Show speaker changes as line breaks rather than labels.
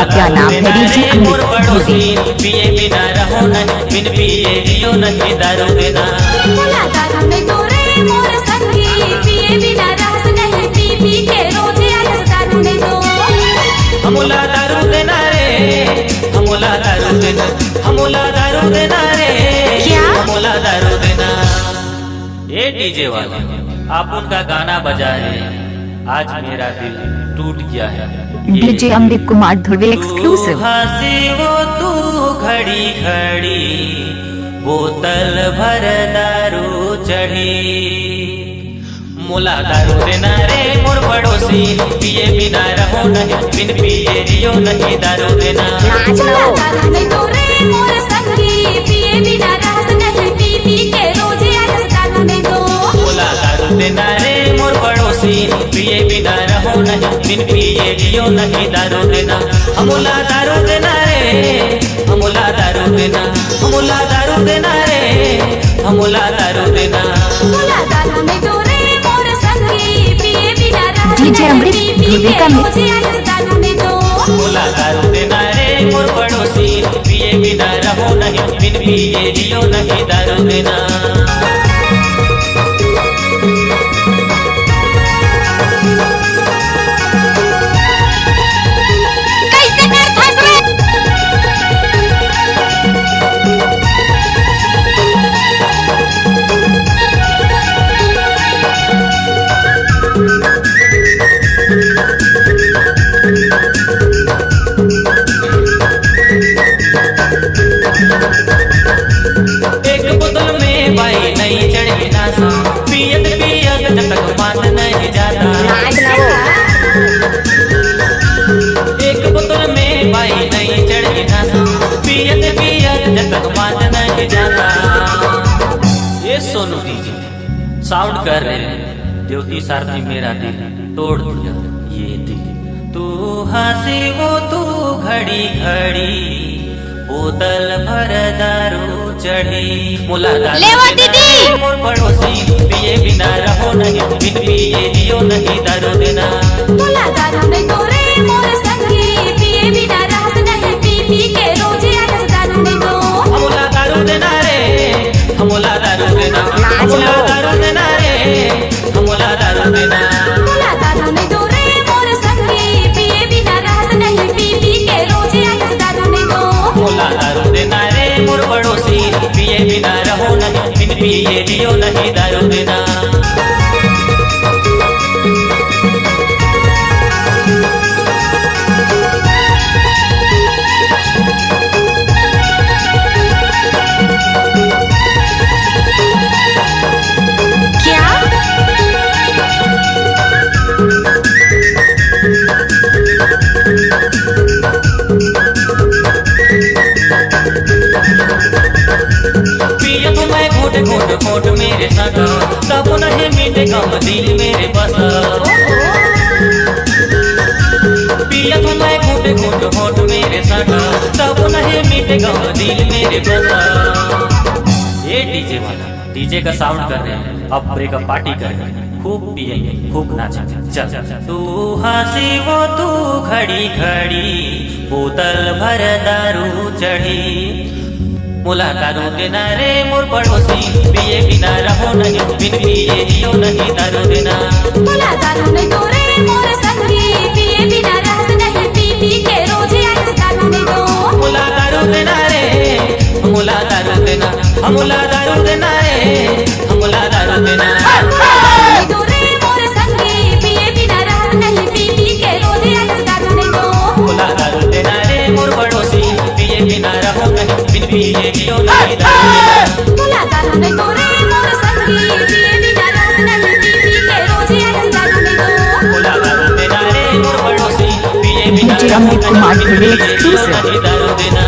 का क्या नाम है? डीजे अमृत ध्रुवी।
पिए बिना रहो नहीं, बिन पिए जियो नहीं दारू देना।
मुला दारू में तोरे मोर संगी, पिए बिना रहस नहीं, पी पी के रोजे आलस दारू में दो।
हमला दारू देना रे, हमला दारू देना, हमला दारू देना रे,
क्या?
हमला दारू देना। ये डीजे वाले आप उनका गाना बजा रहे हैं, आज मेरा दिल टूट गया है।
डीजे अमृत कुमार ध्रुवी एक्सक्लूसिव।
हंसी वो तू घड़ी घड़ी, बोतल भर दारू चढ़ी। मुला दारू देना रे मोर पड़ोसी, पिए बिना रहो नहीं, बिन पिए जियो नहीं दारू देना।
मुला दारू में तोरे मोर संगी, पिए बिना रहस नहीं, पी पी के रोजे आलस दारू में दो।
मुला दारू देना रे मोर पड़ोसी, पिए बिना रहो नहीं, बिन पिए जियो नहीं दारू देना। हमला दारू देना रे, हमला दारू देना, हमला दारू देना रे, हमला दारू देना।
मुला दारू में तोरे मोर संगी, पिए बिना रहस
डीजे अमृत
नहीं, पी
ध्रुवी
के
का
रोजे आलस दारू में दो।
मुला दारू देना रे मोर पड़ोसी, पिए बिना रहो नहीं, बिन पिए जियो नहीं दारू देना। एक बोतल में बाई नहीं चढ़ी नासा, पियत पियत जब तक मात नहीं जाता। एक बोतल में बाई नहीं चढ़ी नासा, पियत पियत जब तक मात नहीं जाता। ये सोनू डीजे साउंड कर रहे हैं, ज्योति सारथी मेरा दिल तोड़ दिया ये दिल। तू हंसी वो तू घड़ी घड़ी, बोतल भर दारू चढ़ी। मुला दारू दीदी मोर पड़ोसी, पिए बिना रहो नहीं, बिन पिए जियो नहीं दारू देना।
मुला दारू में तोरे मोर संगी, पिए बिना रहस नहीं, पी पी के रोजे आलस दारू में दो।
हमला दारू देना रे, हमला दारू देना, हमला दारू देना रे, हमला दारू देना।
मुला दारू में तोरे मोर संगी, पिए बिना रहस नहीं, पी पी के रोजे आलस दारू में दो।
मुला दारू देना रे मोर पड़ोसी, पिए बिना रहो नहीं, बिन पिए जियो नहीं दारू देना।
क्या?
पिया तो मैं घोट घोट घोट मेरे साथ, तब नहीं मीठे कम दिल मेरे बस। पिया तो मैं घोट घोट घोट मेरे साथ, तब नहीं मीठे कम दिल मेरे बस। ये डीजे वाला डीजे का साउंड कर रहे हैं, अब ब्रेकअप पार्टी करेंगे, खूब पिएंगे, खूब नाचेंगे। चल तू हंसी वो तू घड़ी घड़ी, बोतल भर दारू चढ़ी। मुला दारू देना रे मोर पड़ोसी, पिए बिना रहो नहीं, बिन पिए जियो नहीं दारू देना।
मुला दारू में तोरे मोर संगी, पिए बिना रहस नहीं, पी पी के रोजे आलस दारू में दो।
मुला दारू देना रे, मुला दारू देना, हमला दारू देना रे, हमला दारू देना।
तोरे मोर संगी, पिए बिना रहस नहीं, पी पी के रोजे आलस दारू में दो।
मुला दारू देना रे मोर पड़ोसी, पिए बिना रहो नहीं, बिन पिए जियो नहीं दारू देना।
मुला दारू में तोरे मोर संगी, पिए बिना रहस नहीं, पी पी के रोजे आलस दारू में दो।
मुला दारू देना रे मोर पड़ोसी, पिए बिना
डीजे
रहो
अमृत
नहीं,
कुमार
बिन
ध्रुवी
पिए जियो
एक्सक्लूसिव।
नहीं दारू देना।